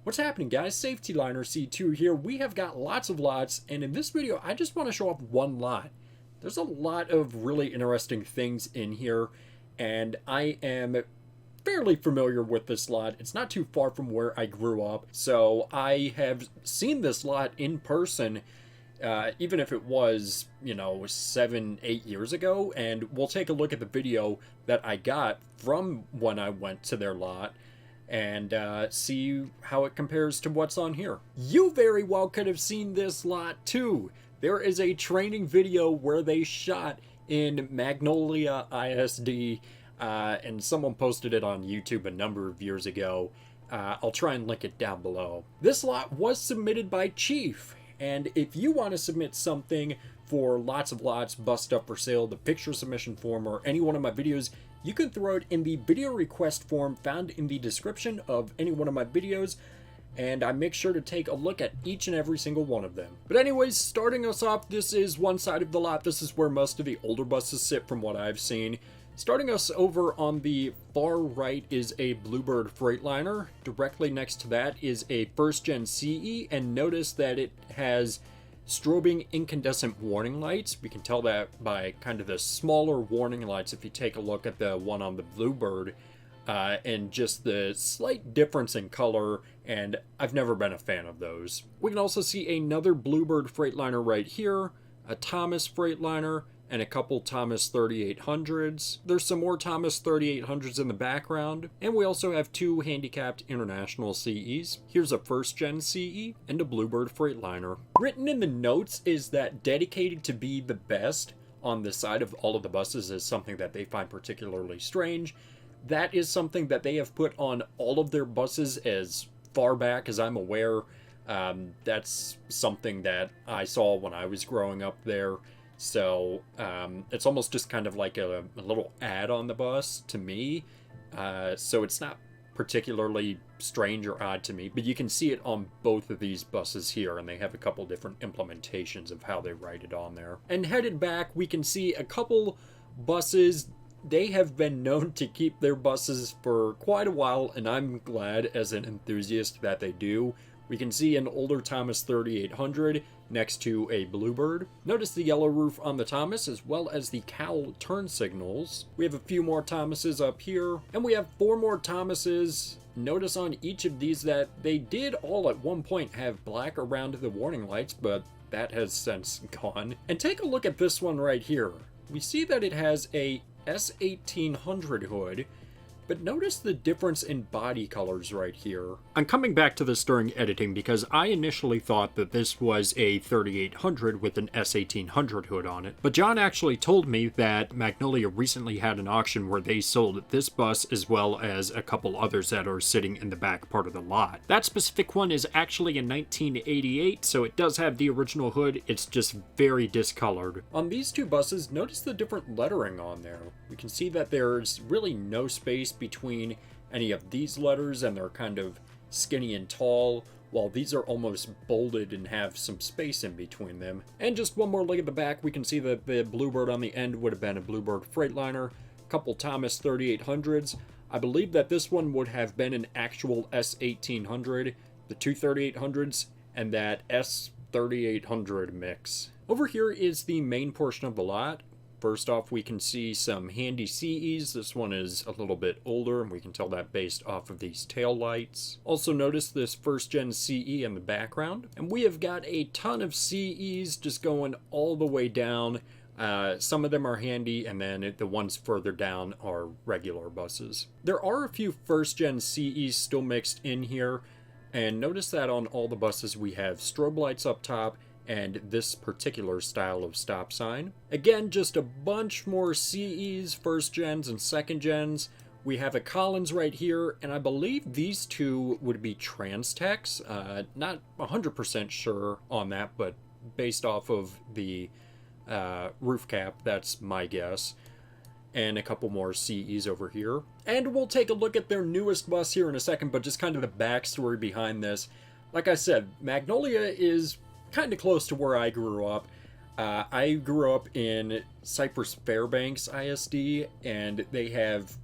What's happening, guys? Safety Liner C2 here. We have got lots of lots, and in this video I just want to show off one lot. There's a lot of really interesting things in here, and I am fairly familiar with this lot. It's not too far from where I grew up, so I have seen this lot in person, even if it was, 7-8 years ago, and we'll take a look at the video that I got from when I went to their lot and see how it compares to what's on here. You very well could have seen this lot too. There is a training video where they shot in Magnolia I.S.D. And someone posted it on YouTube a number of years ago. I'll try and link it down below. This lot was submitted by Chief, and if you want to submit something for Lots of Lots, Bust Up for Sale, the picture submission form, or any one of my videos, you can throw it in the video request form found in the description of any one of my videos, and I make sure to take a look at each and every single one of them. But anyways, starting us off, this is one side of the lot. This is where most of the older buses sit from what I've seen. Starting us over on the far right is a Bluebird Freightliner. Directly next to that is a first gen CE, and notice that it has strobing incandescent warning lights. We can tell that by kind of the smaller warning lights if you take a look at the one on the Bluebird, and just the slight difference in color, and I've never been a fan of those. We can also see another Bluebird Freightliner right here, a Thomas Freightliner, and a couple Thomas 3800s. There's some more Thomas 3800s in the background, and we also have two handicapped International CEs. Here's a first gen CE and a Bluebird Freightliner. Written in the notes is that dedicated to be the best on the side of all of the buses is something that they find particularly strange. That is something that they have put on all of their buses as far back as I'm aware. That's something that I saw when I was growing up there. So it's almost just kind of like a little ad on the bus to me. So it's not particularly strange or odd to me, but you can see it on both of these buses here, and they have a couple different implementations of how they write it on there. And headed back, we can see a couple buses. They have been known to keep their buses for quite a while, and I'm glad as an enthusiast that they do. We can see an older Thomas 3800 next to a Bluebird. Notice the yellow roof on the Thomas as well as the cowl turn signals. We have a few more Thomases up here, and we have 4 more Thomases. Notice on each of these that they did all at one point have black around the warning lights, but that has since gone. And take a look at this one right here. We see that it has a S1800 hood, but notice the difference in body colors right here. I'm coming back to this during editing because I initially thought that this was a 3800 with an S1800 hood on it. But John actually told me that Magnolia recently had an auction where they sold this bus as well as a couple others that are sitting in the back part of the lot. That specific one is actually a 1988, so it does have the original hood, it's just very discolored. On these two buses, notice the different lettering on there. We can see that there's really no space between any of these letters, and they're kind of skinny and tall, while these are almost bolded and have some space in between them. And just one more look at the back, we can see that the Bluebird on the end would have been a Bluebird Freightliner, a couple Thomas 3800s. I believe that this one would have been an actual S1800, the two 3800s, and that S3800 mix. Over here is the main portion of the lot. First off, we can see some handy CEs. This one is a little bit older, and we can tell that based off of these tail lights. Also notice this first gen CE in the background. And we have got a ton of CEs just going all the way down. Some of them are handy, and then the ones further down are regular buses. There are a few first gen CEs still mixed in here, and notice that on all the buses we have strobe lights up top and this particular style of stop sign. Again, just a bunch more CEs, first gens and second gens. We have a Collins right here, and I believe these two would be Transtex. Not 100% sure on that, but based off of the roof cap, that's my guess. And a couple more CEs over here. And we'll take a look at their newest bus here in a second, but just kind of the backstory behind this. Like I said, Magnolia is kind of close to where I grew up. I grew up in Cypress Fairbanks I.S.D, and they have,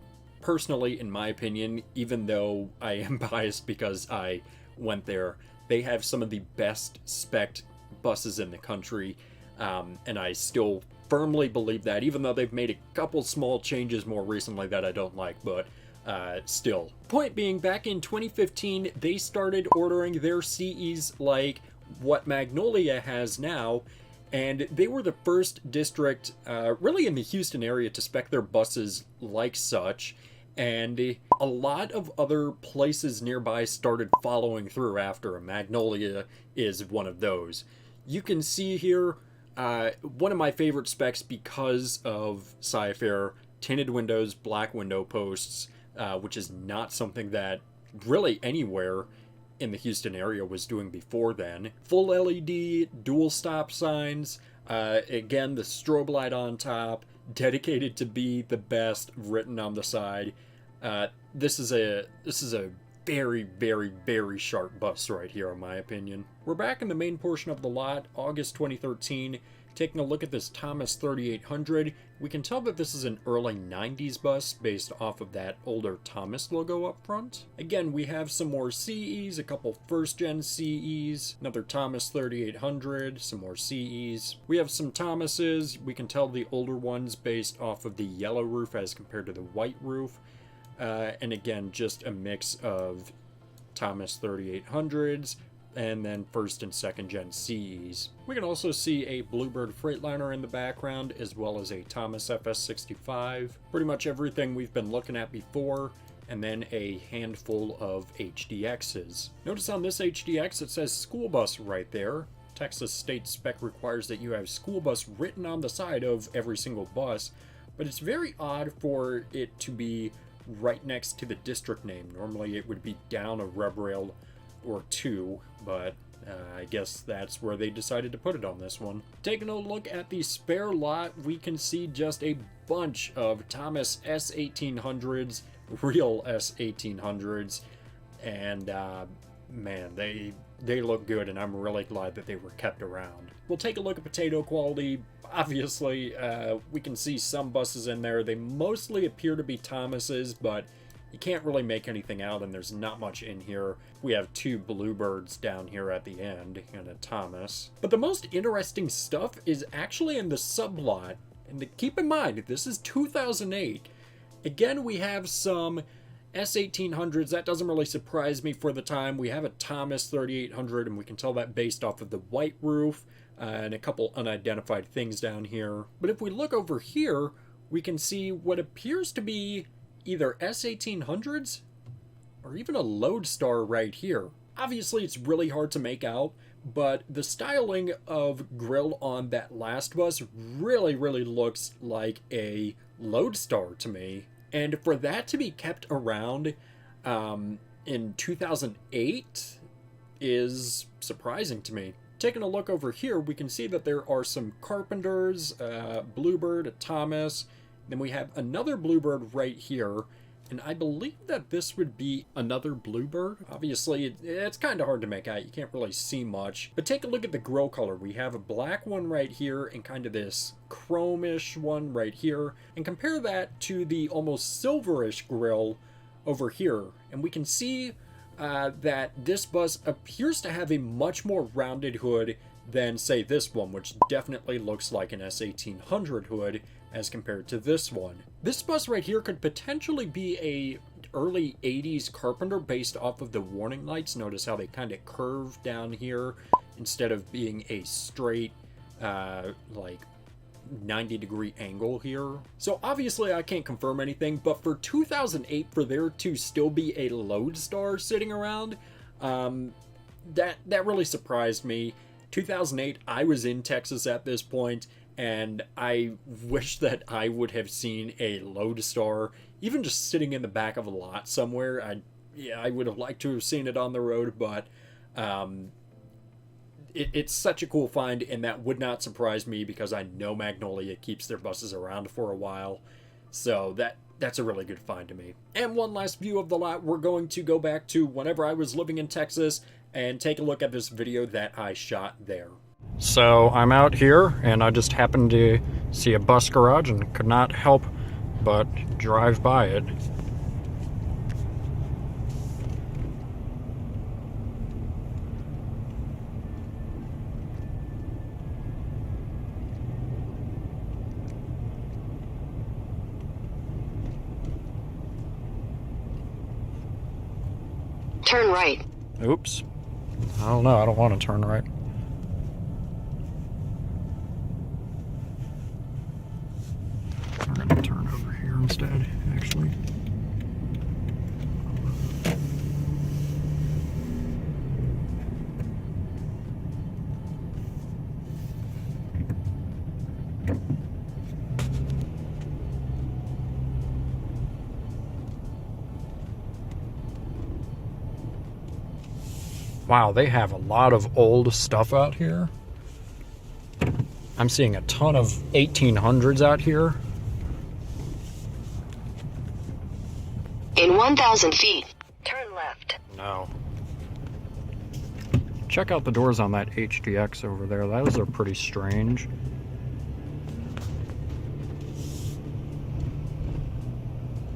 personally, in my opinion, even though I am biased because I went there. They have some of the best spec'd buses in the country, and I still firmly believe that, even though they've made a couple small changes more recently that I don't like, but still. Point being, back in 2015, they started ordering their CEs like what Magnolia has now, and they were the first district really in the Houston area to spec their buses like such, and a lot of other places nearby started following through after. Magnolia is one of those. You can see here one of my favorite specs because of Sci-Fair: tinted windows, black window posts, which is not something that really anywhere in the Houston area was doing before then. Full LED, dual stop signs, again the strobe light on top, dedicated to be the best, written on the side. This is a very, very, very sharp bus right here, in my opinion. We're back in the main portion of the lot, August 2013. Taking a look at this Thomas 3800, we can tell that this is an early 90s bus based off of that older Thomas logo up front. Again, we have some more CEs, a couple first-gen CEs, another Thomas 3800, some more CEs. We have some Thomases. We can tell the older ones based off of the yellow roof as compared to the white roof. And again, just a mix of Thomas 3800s, and then first and second gen CEs. We can also see a Bluebird Freightliner in the background, as well as a Thomas FS65. Pretty much everything we've been looking at before, and then a handful of HDXs. Notice on this HDX it says school bus right there. Texas state spec requires that you have school bus written on the side of every single bus, but it's very odd for it to be right next to the district name. Normally it would be down a rub rail or two, but I guess that's where they decided to put it on this one. Taking a look at the spare lot, we can see just a bunch of Thomas S1800s, real S1800s, and man, they look good, and I'm really glad that they were kept around. We'll take a look at potato quality. Obviously, we can see some buses in there. They mostly appear to be Thomases, but you can't really make anything out, and there's not much in here. We have two Bluebirds down here at the end, and a Thomas. But the most interesting stuff is actually in the sublot. And keep in mind, this is 2008. Again, we have some S1800s. That doesn't really surprise me for the time. We have a Thomas 3800, and we can tell that based off of the white roof and a couple unidentified things down here. But if we look over here, we can see what appears to be either S1800s or even a Lodestar right here. Obviously, it's really hard to make out, but the styling of grille on that last bus really, really looks like a Lodestar to me. And for that to be kept around in 2008 is surprising to me. Taking a look over here, we can see that there are some Carpenters, Bluebird, a Thomas. Then we have another Bluebird right here, and I believe that this would be another Bluebird. Obviously, it's kind of hard to make out. You can't really see much. But take a look at the grille color. We have a black one right here and kind of this chrome-ish one right here. And compare that to the almost silverish grille over here. And we can see that this bus appears to have a much more rounded hood than, say, this one, which definitely looks like an S1800 hood as compared to this one. This bus right here could potentially be a early 80s Carpenter based off of the warning lights. Notice how they kind of curve down here instead of being a straight like 90-degree angle here. So obviously I can't confirm anything, but for 2008, for there to still be a Lodestar sitting around, that really surprised me. 2008, I was in Texas at this point, and I wish that I would have seen a Lodestar, even just sitting in the back of a lot somewhere. I would have liked to have seen it on the road, but it's such a cool find, and that would not surprise me because I know Magnolia keeps their buses around for a while. So that's a really good find to me. And one last view of the lot, we're going to go back to whenever I was living in Texas and take a look at this video that I shot there. So I'm out here, and I just happened to see a bus garage and could not help but drive by it. Turn right. Oops. I don't know. I don't want to turn right. I'm going to turn over here instead, actually. Wow, they have a lot of old stuff out here. I'm seeing a ton of 1800s out here. In 1,000 feet, turn left. No. Check out the doors on that HDX over there. Those are pretty strange.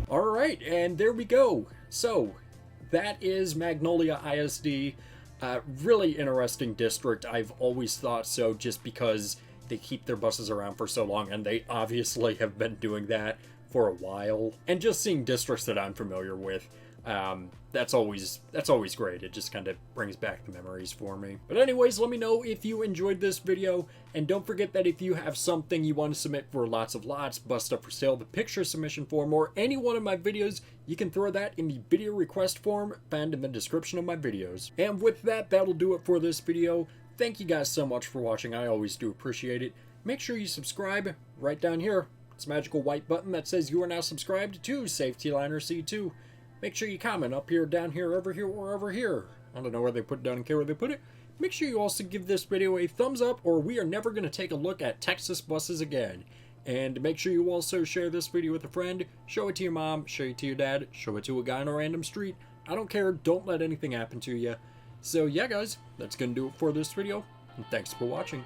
All right, and there we go. So, that is Magnolia I.S.D. Really interesting district. I've always thought so, just because they keep their buses around for so long, and they obviously have been doing that for a while. And just seeing districts that I'm familiar with, that's always great. It just kind of brings back the memories for me. But anyways, let me know if you enjoyed this video, and don't forget that if you have something you want to submit for Lots of Lots, Bus Stuff for Sale, the picture submission form, or any one of my videos, you can throw that in the video request form found in the description of my videos. And with that, that'll do it for this video. Thank you guys so much for watching. I always do appreciate it. Make sure you subscribe right down here. It's a magical white button that says you are now subscribed to Safety Liner C2. Make sure you comment up here, down here, over here, or over here. I don't know where they put it, don't care where they put it. Make sure you also give this video a thumbs up, or we are never going to take a look at Texas buses again. And make sure you also share this video with a friend. Show it to your mom, show it to your dad, show it to a guy on a random street. I don't care, don't let anything happen to you. So yeah guys, that's going to do it for this video, and thanks for watching.